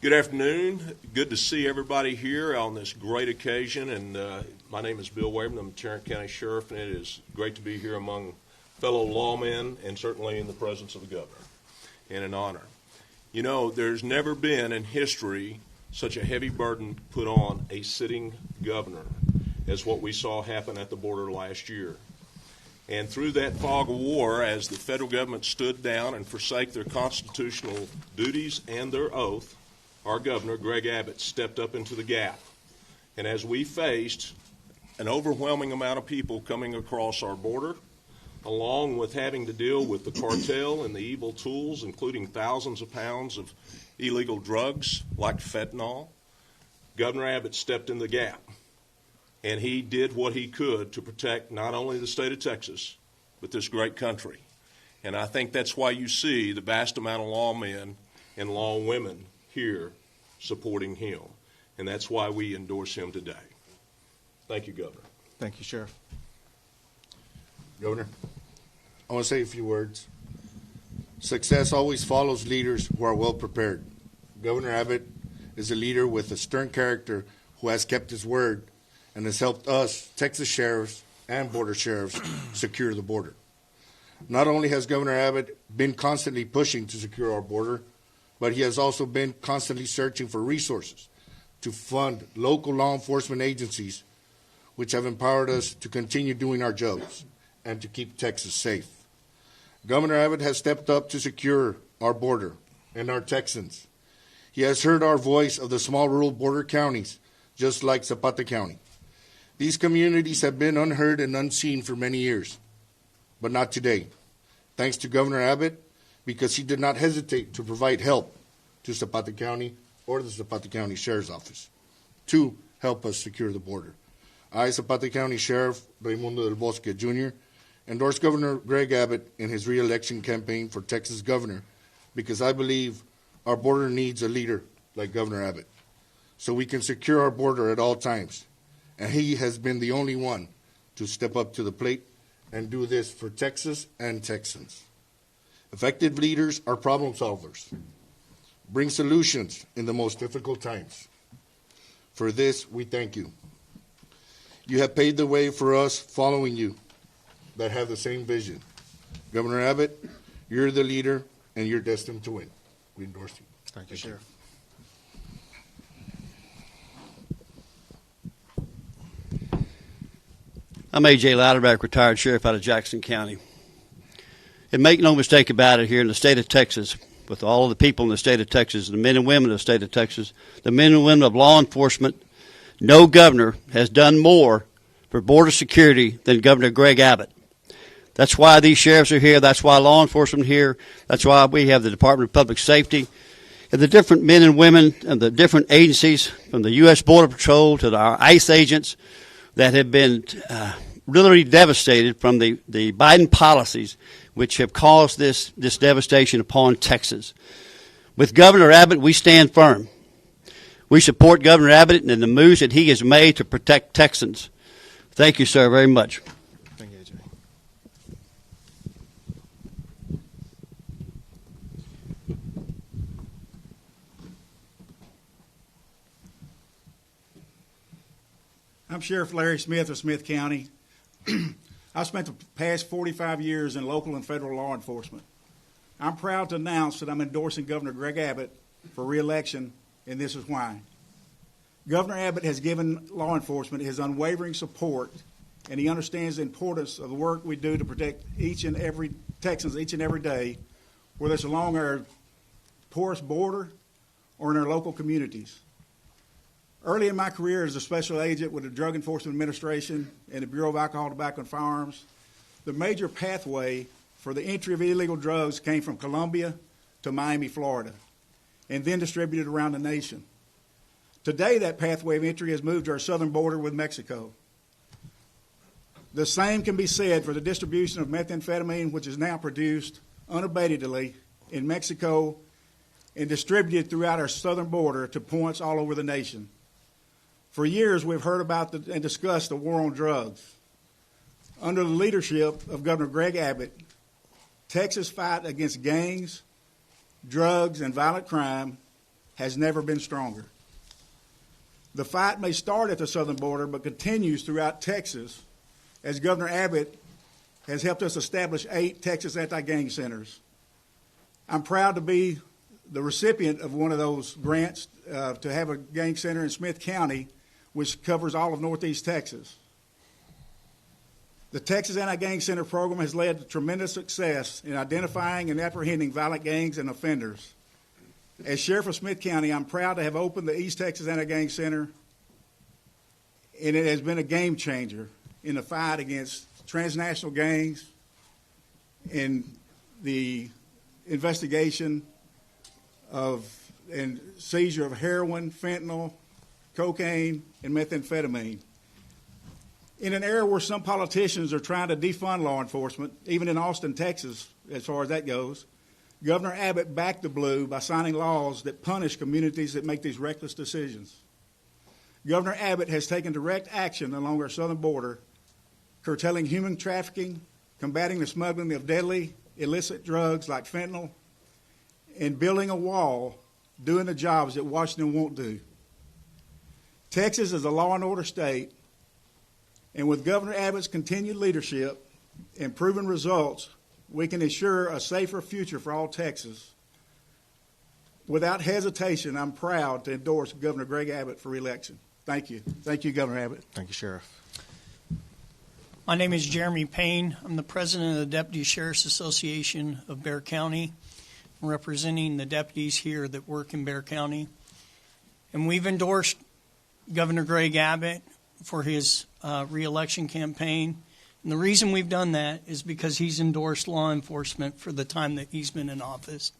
Good afternoon. Good to see everybody here on this great occasion. And my name is Bill Waverman. I'm the Tarrant County Sheriff, and it is great to be here among fellow lawmen and certainly in the presence of the governor, and an honor. You know, there's never been in history such a heavy burden put on a sitting governor as what we saw happen at the border last year. And through that fog of war, as the federal government stood down and forsake their constitutional duties and their oath, our governor, Greg Abbott, stepped up into the gap. And as we faced an overwhelming amount of people coming across our border, along with having to deal with the cartel and the evil tools, including thousands of pounds of illegal drugs like fentanyl, Governor Abbott stepped in the gap. And he did what he could to protect not only the state of Texas, but this great country. And I think that's why you see the vast amount of lawmen and lawwomen here supporting him. And that's why we endorse him today. Thank you, Governor. Thank you, Sheriff. Governor, I want to say a few words. Success always follows leaders who are well prepared. Governor Abbott is a leader with a stern character who has kept his word and has helped us, Texas sheriffs and border sheriffs, secure the border. Not only has Governor Abbott been constantly pushing to secure our border, but he has also been constantly searching for resources to fund local law enforcement agencies, which have empowered us to continue doing our jobs and to keep Texas safe. Governor Abbott has stepped up to secure our border and our Texans. He has heard our voice of the small rural border counties, just like Zapata County. These communities have been unheard and unseen for many years, but not today. Thanks to Governor Abbott, because he did not hesitate to provide help to Zapata County or the Zapata County Sheriff's Office to help us secure the border. I, Zapata County Sheriff Raimundo del Bosque Jr., endorse Governor Greg Abbott in his re-election campaign for Texas governor because I believe our border needs a leader like Governor Abbott so we can secure our border at all times. And he has been the only one to step up to the plate and do this for Texas and Texans. Effective leaders are problem solvers, bring solutions in the most difficult times. For this, we thank you. You have paved the way for us following you that have the same vision. Governor Abbott, you're the leader and you're destined to win. We endorse you. Thank you, Sheriff. I'm A.J. Louderback, retired sheriff out of Jackson County. And make no mistake about it, here in the state of Texas, with all of the people in the state of Texas, the men and women of the state of Texas, the men and women of law enforcement, no governor has done more for border security than Governor Greg Abbott. That's why these sheriffs are here. That's why law enforcement are here. That's why we have the Department of Public Safety and the different men and women and the different agencies, from the U.S. Border Patrol to our ICE agents, that have been really devastated from the Biden policies which have caused this devastation upon Texas. With Governor Abbott, we stand firm. We support Governor Abbott and the moves that he has made to protect Texans. Thank you, sir, very much. Thank you, AJ. I'm Sheriff Larry Smith of Smith County. I've spent the past 45 years in local and federal law enforcement. I'm proud to announce that I'm endorsing Governor Greg Abbott for re-election, and this is why. Governor Abbott has given law enforcement his unwavering support, and he understands the importance of the work we do to protect each and every Texans each and every day, whether it's along our porous border or in our local communities. Early in my career as a special agent with the Drug Enforcement Administration and the Bureau of Alcohol, Tobacco, and Firearms, the major pathway for the entry of illegal drugs came from Colombia to Miami, Florida, and then distributed around the nation. Today, that pathway of entry has moved to our southern border with Mexico. The same can be said for the distribution of methamphetamine, which is now produced unabatedly in Mexico and distributed throughout our southern border to points all over the nation. For years, we've heard about and discussed the war on drugs. Under the leadership of Governor Greg Abbott, Texas' fight against gangs, drugs, and violent crime has never been stronger. The fight may start at the southern border, but continues throughout Texas, as Governor Abbott has helped us establish 8 Texas anti-gang centers. I'm proud to be the recipient of one of those grants to have a gang center in Smith County, which covers all of northeast Texas. The Texas Anti-Gang Center program has led to tremendous success in identifying and apprehending violent gangs and offenders. As Sheriff of Smith County, I'm proud to have opened the East Texas Anti-Gang Center, and it has been a game changer in the fight against transnational gangs and the investigation of and seizure of heroin, fentanyl, cocaine, and methamphetamine. In an era where some politicians are trying to defund law enforcement, even in Austin, Texas, as far as that goes, Governor Abbott backed the blue by signing laws that punish communities that make these reckless decisions. Governor Abbott has taken direct action along our southern border, curtailing human trafficking, combating the smuggling of deadly, illicit drugs like fentanyl, and building a wall, doing the jobs that Washington won't do. Texas is a law and order state, and with Governor Abbott's continued leadership and proven results, we can ensure a safer future for all Texas. Without hesitation, I'm proud to endorse Governor Greg Abbott for re-election. Thank you. Thank you, Governor Abbott. Thank you, Sheriff. My name is Jeremy Payne. I'm the president of the Deputy Sheriff's Association of Bexar County, representing the deputies here that work in Bexar County. And we've endorsed Governor Greg Abbott for his re-election campaign. And the reason we've done that is because he's endorsed law enforcement for the time that he's been in office.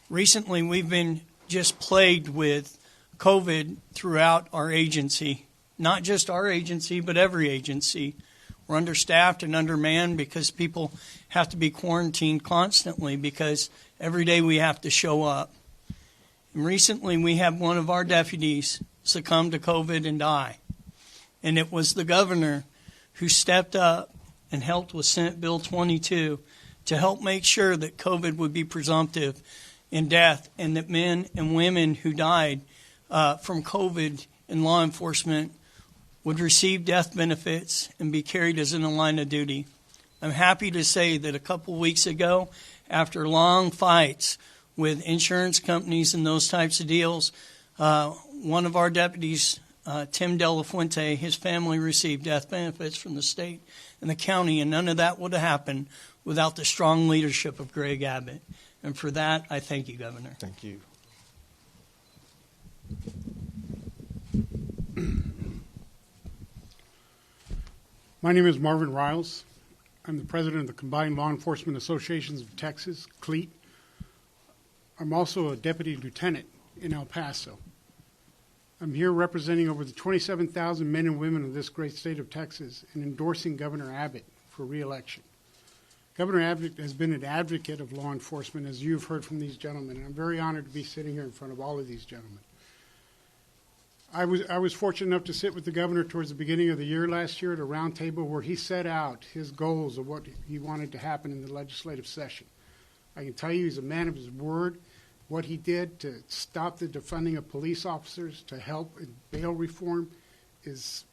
Recently, we've been just plagued with COVID throughout our agency. Not just our agency, but every agency. We're understaffed and undermanned because people have to be quarantined constantly because every day we have to show up. And recently, we had one of our deputies succumb to COVID and die. And it was the governor who stepped up and helped with Senate Bill 22 to help make sure that COVID would be presumptive in death and that men and women who died from COVID in law enforcement would receive death benefits and be carried as in a line of duty. I'm happy to say that a couple weeks ago, after long fights with insurance companies and those types of deals, one of our deputies, Tim De La Fuente, his family received death benefits from the state and the county, and none of that would have happened without the strong leadership of Greg Abbott. And for that, I thank you, Governor. Thank you. My name is Marvin Riles. I'm the president of the Combined Law Enforcement Associations of Texas, CLEAT. I'm also a deputy lieutenant in El Paso. I'm here representing over the 27,000 men and women of this great state of Texas and endorsing Governor Abbott for re-election. Governor Abbott has been an advocate of law enforcement, as you've heard from these gentlemen, and I'm very honored to be sitting here in front of all of these gentlemen. I was fortunate enough to sit with the governor towards the beginning of the year last year at a round table where he set out his goals of what he wanted to happen in the legislative session. I can tell you he's a man of his word. What he did to stop the defunding of police officers, to help in bail reform, is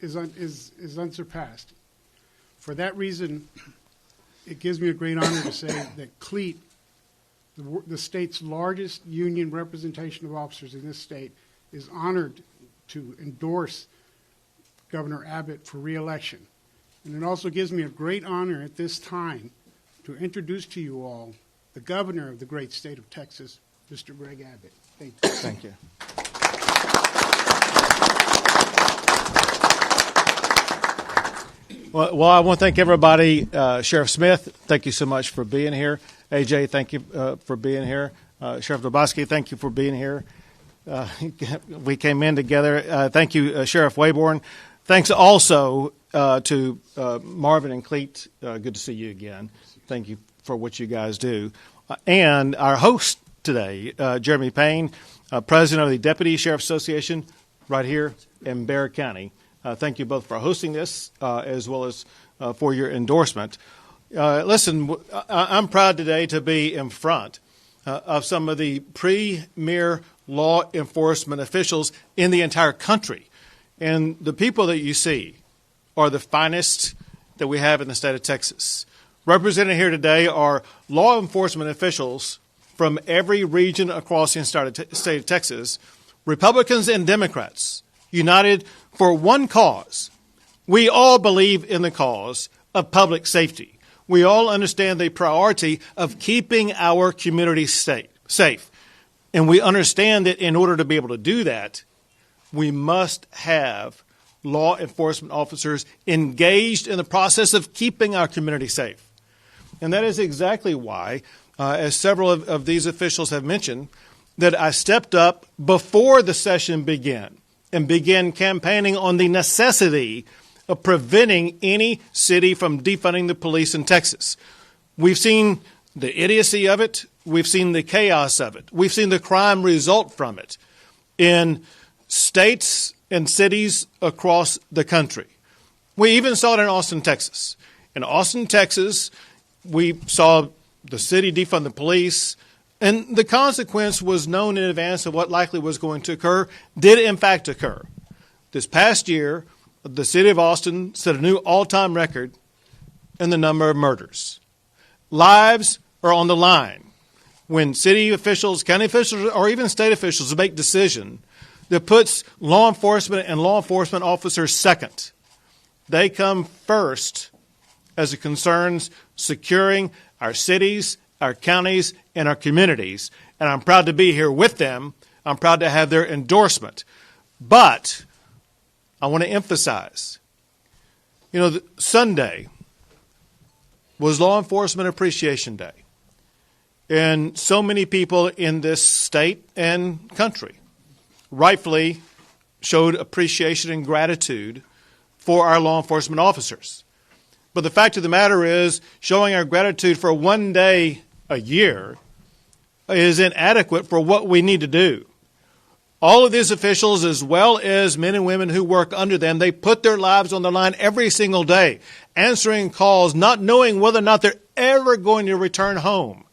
unsurpassed. For that reason, it gives me a great honor to say that CLEAT, the state's largest union representation of officers in this state, is honored to endorse Governor Abbott for re-election. And it also gives me a great honor at this time to introduce to you all the governor of the great state of Texas, Mr. Greg Abbott. Thank you. Thank you. Well, I want to thank everybody. Sheriff Smith, thank you so much for being here. AJ, thank you for being here. Sheriff Dobosky, thank you for being here. We came in together. Thank you, Sheriff Wayborn. Thanks also to Marvin and CLEAT. Good to see you again. Thank you for what you guys do. And our host today, Jeremy Payne, president of the Deputy Sheriff Association right here in Bexar County. Thank you both for hosting this as well as for your endorsement. Listen, I'm proud today to be in front of some of the premier law enforcement officials in the entire country. And the people that you see are the finest that we have in the state of Texas. Represented here today are law enforcement officials from every region across the entire state of Texas, Republicans and Democrats, united for one cause. We all believe in the cause of public safety. We all understand the priority of keeping our community safe. And we understand that in order to be able to do that, we must have law enforcement officers engaged in the process of keeping our community safe. And that is exactly why, as several of these officials have mentioned, that I stepped up before the session began and began campaigning on the necessity of preventing any city from defunding the police in Texas. We've seen the idiocy of it. We've seen the chaos of it. We've seen the crime result from it in states and cities across the country. We even saw it in Austin, Texas. In Austin, Texas, we saw the city defund the police, and the consequence was known in advance of what likely was going to occur, did in fact occur. This past year, the city of Austin set a new all-time record in the number of murders. Lives are on the line when city officials, county officials, or even state officials make decisions that puts law enforcement and law enforcement officers second. They come first as it concerns securing our cities, our counties, and our communities. And I'm proud to be here with them. I'm proud to have their endorsement. But I want to emphasize, Sunday was Law Enforcement Appreciation Day. And so many people in this state and country rightfully showed appreciation and gratitude for our law enforcement officers. But the fact of the matter is, showing our gratitude for one day a year is inadequate for what we need to do. All of these officials, as well as men and women who work under them, they put their lives on the line every single day, answering calls, not knowing whether or not they're ever going to return home.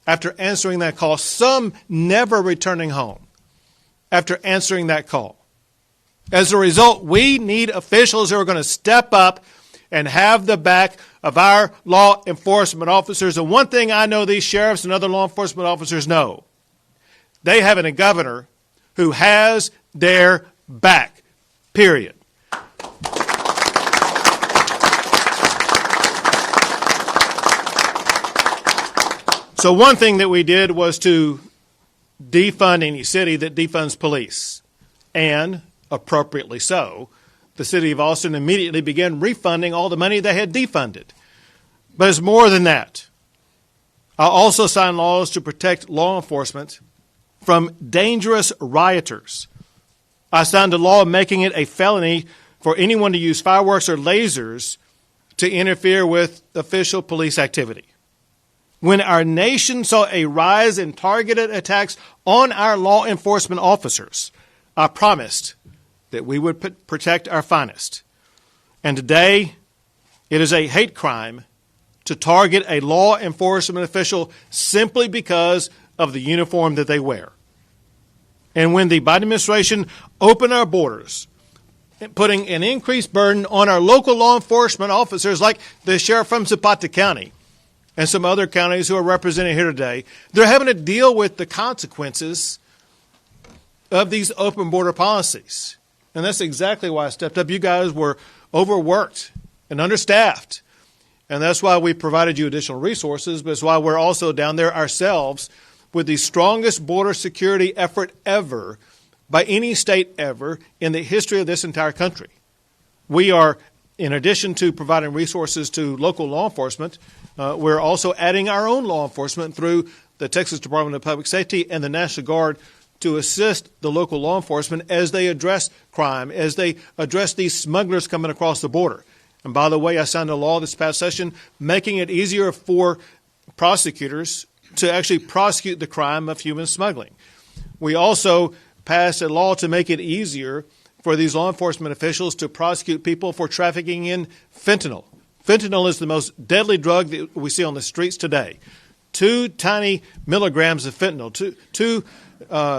After answering that call, some never returning home after answering that call. As a result, we need officials who are going to step up and have the back of our law enforcement officers. And one thing I know these sheriffs and other law enforcement officers know, they have a governor who has their back, period. So one thing that we did was to defund any city that defunds police. And, appropriately so, the city of Austin immediately began refunding all the money they had defunded. But it's more than that. I also signed laws to protect law enforcement from dangerous rioters. I signed a law making it a felony for anyone to use fireworks or lasers to interfere with official police activity. When our nation saw a rise in targeted attacks on our law enforcement officers, I promised that we would protect our finest. And today, it is a hate crime to target a law enforcement official simply because of the uniform that they wear. And when the Biden administration opened our borders, putting an increased burden on our local law enforcement officers like the sheriff from Zapata County and some other counties who are represented here today, they're having to deal with the consequences of these open border policies. And that's exactly why I stepped up. You guys were overworked and understaffed. And that's why we provided you additional resources, but it's why we're also down there ourselves with the strongest border security effort ever by any state ever in the history of this entire country. We are, in addition to providing resources to local law enforcement, we're also adding our own law enforcement through the Texas Department of Public Safety and the National Guard to assist the local law enforcement as they address crime, as they address these smugglers coming across the border. And by the way, I signed a law this past session making it easier for prosecutors to actually prosecute the crime of human smuggling. We also passed a law to make it easier for these law enforcement officials to prosecute people for trafficking in fentanyl. Fentanyl is the most deadly drug that we see on the streets today. 2 tiny milligrams of fentanyl, two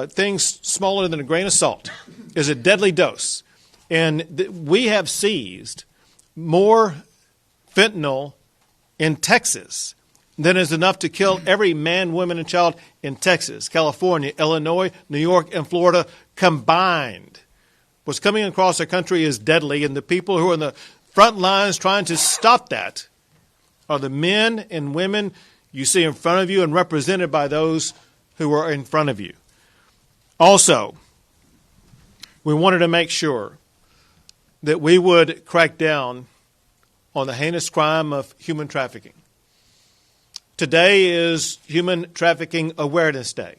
things smaller than a grain of salt, is a deadly dose. And we have seized more fentanyl in Texas than is enough to kill every man, woman, and child in Texas, California, Illinois, New York, and Florida combined. What's coming across our country is deadly, and the people who are in the front lines trying to stop that are the men and women you see in front of you and represented by those who are in front of you. Also, we wanted to make sure that we would crack down on the heinous crime of human trafficking. Today is Human Trafficking Awareness Day.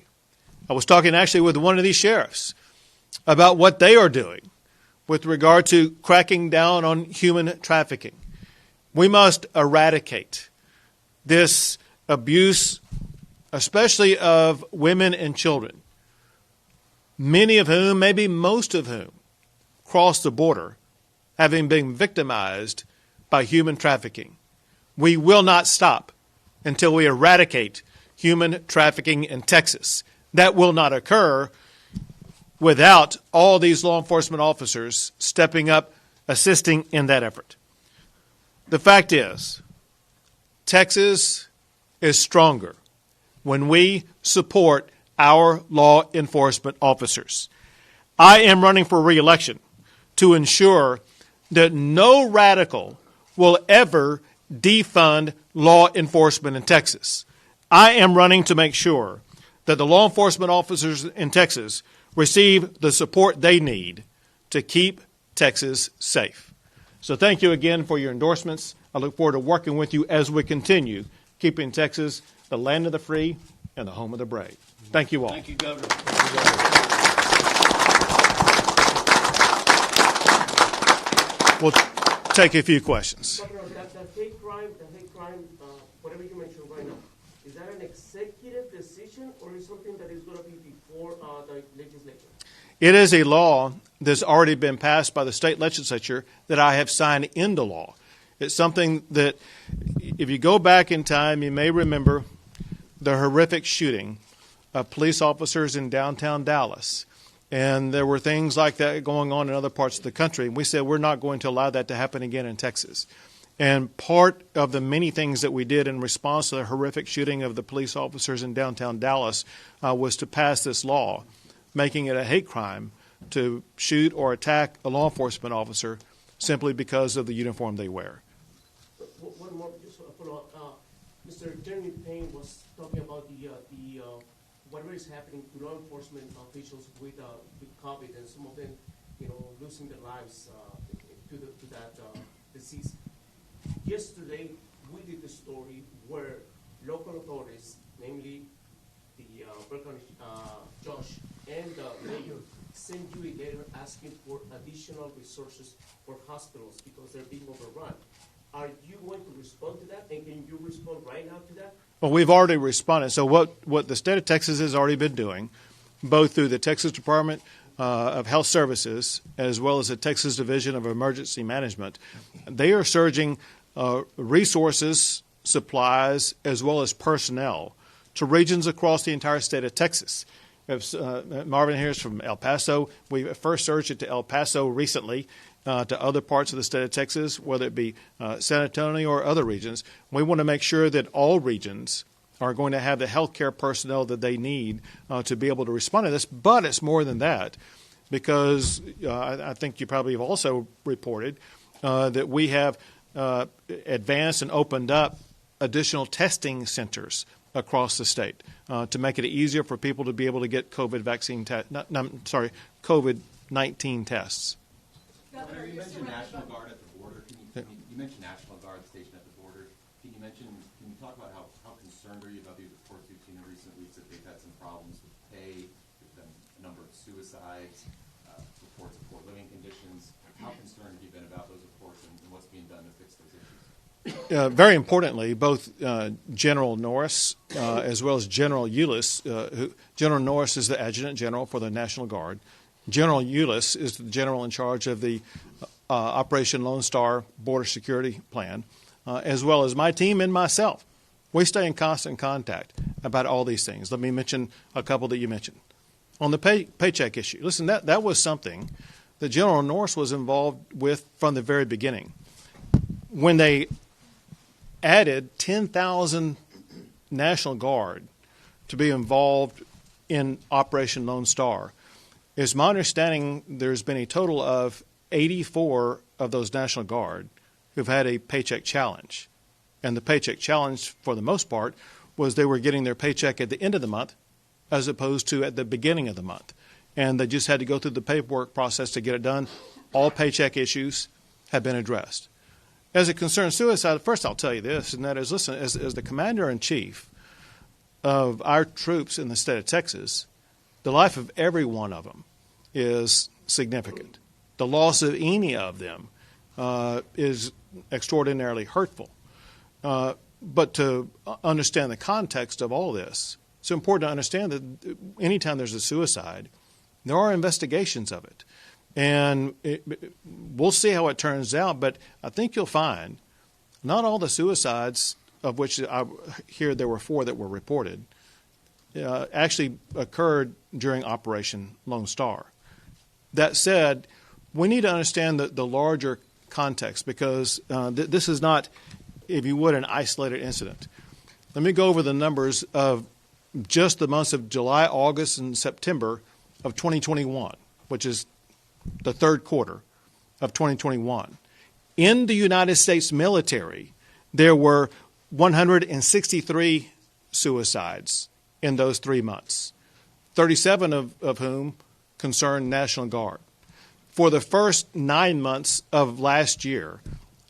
I was talking actually with one of these sheriffs about what they are doing with regard to cracking down on human trafficking. We must eradicate this abuse, especially of women and children, many of whom, maybe most of whom, cross the border having been victimized by human trafficking. We will not stop until we eradicate human trafficking in Texas. That will not occur without all these law enforcement officers stepping up, assisting in that effort. The fact is, Texas is stronger when we support our law enforcement officers. I am running for re-election to ensure that no radical will ever defund law enforcement in Texas. I am running to make sure that the law enforcement officers in Texas receive the support they need to keep Texas safe. So thank you again for your endorsements. I look forward to working with you as we continue keeping Texas the land of the free and the home of the brave. Thank you all. Thank you, Governor. We'll take a few questions. The hate crime, whatever you mentioned right now, is that an executive decision or is something that is going to be before the legislature? It is a law that's already been passed by the state legislature that I have signed into law. It's something that, if you go back in time, you may remember the horrific shooting of police officers in downtown Dallas. And there were things like that going on in other parts of the country. And we said we're not going to allow that to happen again in Texas. And part of the many things that we did in response to the horrific shooting of the police officers in downtown Dallas was to pass this law, making it a hate crime to shoot or attack a law enforcement officer simply because of the uniform they wear. One more, just a follow-up. Mr. Jeremy Payne was talking about the whatever is happening to law enforcement officials with COVID and some of them, losing their lives to that disease. Yesterday, we did a story where local authorities, namely the Berkeley Josh and the mayor, sent you a letter asking for additional resources for hospitals because they're being overrun. Are you going to respond to that, and can you respond right now to that? Well, we've already responded. So what the state of Texas has already been doing, both through the Texas Department of Health Services as well as the Texas Division of Emergency Management, they are surging resources, supplies, as well as personnel to regions across the entire state of Texas. Marvin here is from El Paso. We first surged it to El Paso recently, to other parts of the state of Texas, whether it be San Antonio or other regions. We want to make sure that all regions are going to have the healthcare personnel that they need to be able to respond to this. But it's more than that, because I think you probably have also reported that we have advanced and opened up additional testing centers across the state to make it easier for people to be able to get COVID-19 tests. Governor, you mentioned National Guard at the border. You mentioned National Guard stationed at the border. Can you talk about how concerned are you about these reports we've seen in recent weeks that they've had some problems with pay, with a number of suicides, reports of poor living conditions? How concerned have you been about those reports and what's being done to fix those issues? Very importantly, both General Norris as well as General Eulis, General Norris is the Adjutant General for the National Guard. General Eulis is the general in charge of the Operation Lone Star Border Security Plan, as well as my team and myself We stay in constant contact about all these things. Let me mention a couple that you mentioned. On the paycheck issue, listen, that was something that General Norris was involved with from the very beginning. When they added 10,000 National Guard to be involved in Operation Lone Star, it's my understanding there's been a total of 84 of those National Guard who've had a paycheck challenge. And the paycheck challenge, for the most part, was they were getting their paycheck at the end of the month as opposed to at the beginning of the month. And they just had to go through the paperwork process to get it done. All paycheck issues have been addressed. As it concerns suicide, first I'll tell you this, and that is, listen, as the commander-in-chief of our troops in the state of Texas, the life of every one of them is significant. The loss of any of them is extraordinarily hurtful. But to understand the context of all this, it's important to understand that anytime there's a suicide, there are investigations of it. And we'll see how it turns out, but I think you'll find not all the suicides, of which I hear there were 4 that were reported, actually occurred during Operation Lone Star. That said, we need to understand the larger context because this is not, if you would, an isolated incident. Let me go over the numbers of just the months of July, August, and September of 2021, which is the third quarter of 2021. In the United States military, there were 163 suicides in those 3 months, 37 of whom concerned National Guard. For the first 9 months of last year,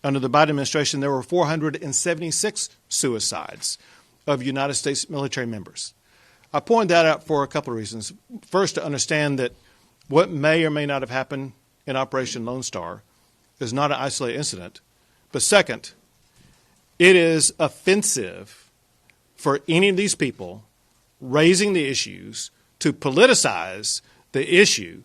under the Biden administration, there were 476 suicides of United States military members. I point that out for a couple of reasons. First, to understand that what may or may not have happened in Operation Lone Star is not an isolated incident. But second, it is offensive for any of these people raising the issues to politicize the issue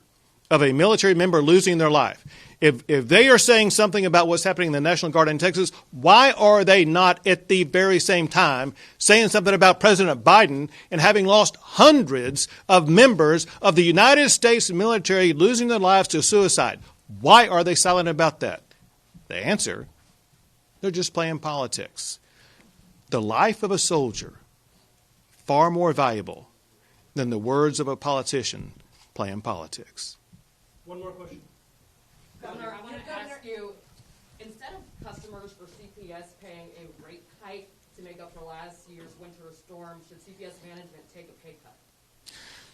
of a military member losing their life. If they are saying something about what's happening in the National Guard in Texas, why are they not at the very same time saying something about President Biden and having lost hundreds of members of the United States military losing their lives to suicide? Why are they silent about that? The answer, they're just playing politics. The life of a soldier, far more valuable than the words of a politician playing politics. One more question. Governor, I want to ask you, instead of customers for CPS paying a rate hike to make up for last year's winter storm, should CPS management take a pay cut?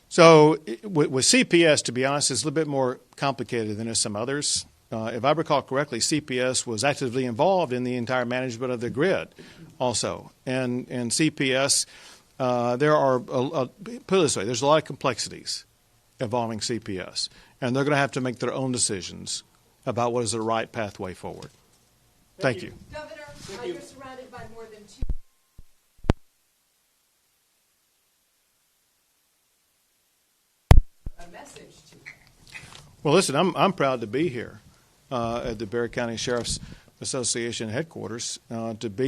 So with CPS, to be honest, it's a little bit more complicated than some others. If I recall correctly, CPS was actively involved in the entire management of the grid also. And CPS, there are, put it this way, there's a lot of complexities involving CPS. And they're going to have to make their own decisions about what is the right pathway forward. Thank you. Governor, you're surrounded by more than 2. A message to them. Well, listen, I'm proud to be here at the Bexar County Sheriff's Association headquarters to be